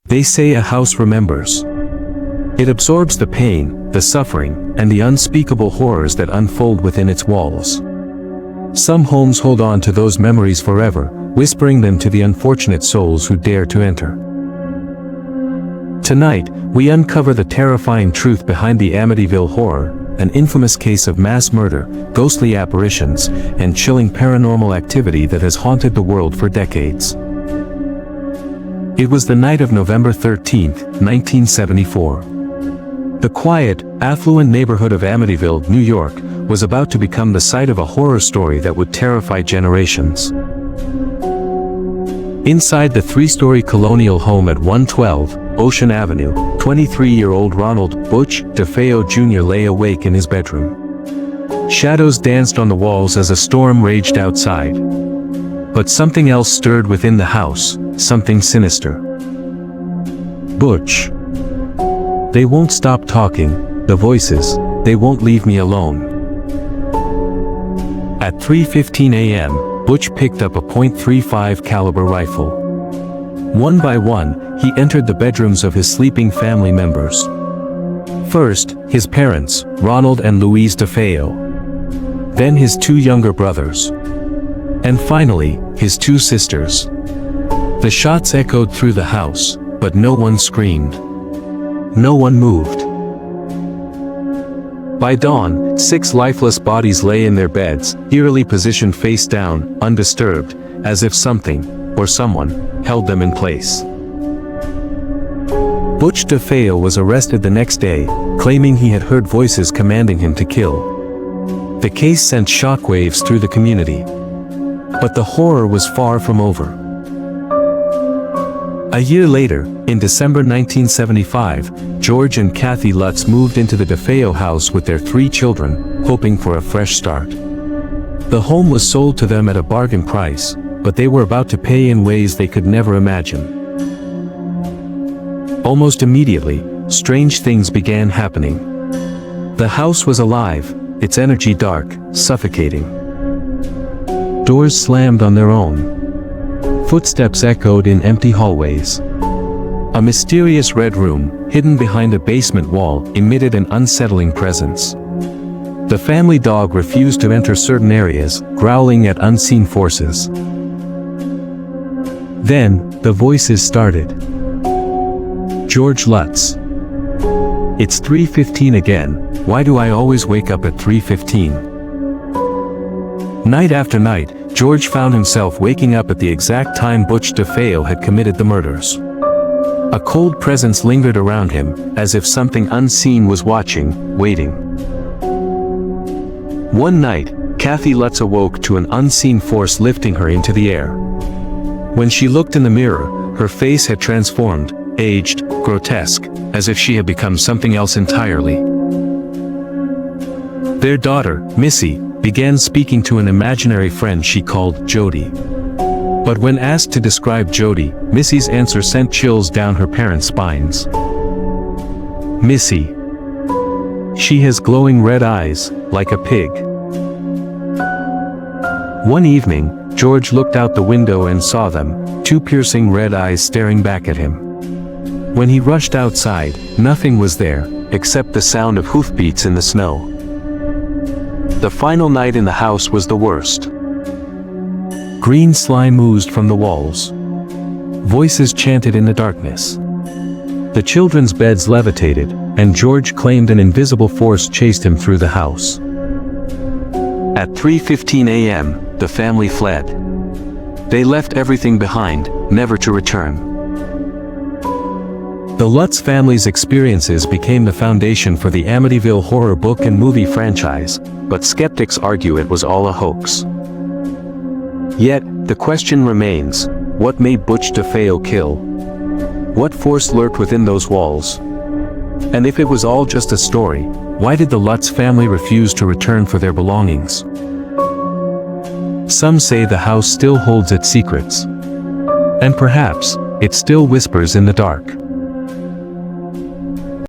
They say a house remembers. It absorbs the pain, the suffering, and the unspeakable horrors that unfold within its walls. Some homes hold on to those memories forever, whispering them to the unfortunate souls who dare to enter. Tonight, we uncover the terrifying truth behind the Amityville Horror, an infamous case of mass murder, ghostly apparitions, and chilling paranormal activity that has haunted the world for decades. It was the night of November 13, 1974. The quiet, affluent neighborhood of Amityville, New York, was about to become the site of a horror story that would terrify generations. Inside the three-story colonial home at 112 Ocean Avenue, 23-year-old Ronald "Butch" DeFeo Jr. lay awake in his bedroom. Shadows danced on the walls as a storm raged outside. But something else stirred within the house, something sinister. "Butch. They won't stop talking, the voices, they won't leave me alone." At 3:15 a.m., Butch picked up a .35 caliber rifle. One by one, he entered the bedrooms of his sleeping family members. First, his parents, Ronald and Louise DeFeo. Then his two younger brothers. And finally, his two sisters. The shots echoed through the house, but no one screamed. No one moved. By dawn, 6 lifeless bodies lay in their beds, eerily positioned face down, undisturbed, as if something, or someone, held them in place. Butch DeFeo was arrested the next day, claiming he had heard voices commanding him to kill. The case sent shockwaves through the community. But the horror was far from over. A year later, in December 1975, George and Kathy Lutz moved into the DeFeo house with their 3 children, hoping for a fresh start. The home was sold to them at a bargain price, but they were about to pay in ways they could never imagine. Almost immediately, strange things began happening. The house was alive, its energy dark, suffocating. Doors slammed on their own. Footsteps echoed in empty hallways. A mysterious red room, hidden behind a basement wall, emitted an unsettling presence. The family dog refused to enter certain areas, growling at unseen forces. Then, the voices started. George Lutz. "It's 3:15 again, why do I always wake up at 3:15? Night after night, George found himself waking up at the exact time Butch DeFeo had committed the murders. A cold presence lingered around him, as if something unseen was watching, waiting. One night, Kathy Lutz awoke to an unseen force lifting her into the air. When she looked in the mirror, her face had transformed, aged, grotesque, as if she had become something else entirely. Their daughter, Missy, began speaking to an imaginary friend she called Jody. But when asked to describe Jody, Missy's answer sent chills down her parents' spines. "Missy. She has glowing red eyes, like a pig." One evening, George looked out the window and saw them, 2 piercing red eyes staring back at him. When he rushed outside, nothing was there, except the sound of hoofbeats in the snow. The final night in the house was the worst. Green slime oozed from the walls. Voices chanted in the darkness. The children's beds levitated, and George claimed an invisible force chased him through the house. At 3:15 a.m., the family fled. They left everything behind, never to return. The Lutz family's experiences became the foundation for the Amityville Horror book and movie franchise, but skeptics argue it was all a hoax. Yet, the question remains, what made Butch DeFeo kill? What force lurked within those walls? And if it was all just a story, why did the Lutz family refuse to return for their belongings? Some say the house still holds its secrets. And perhaps, it still whispers in the dark.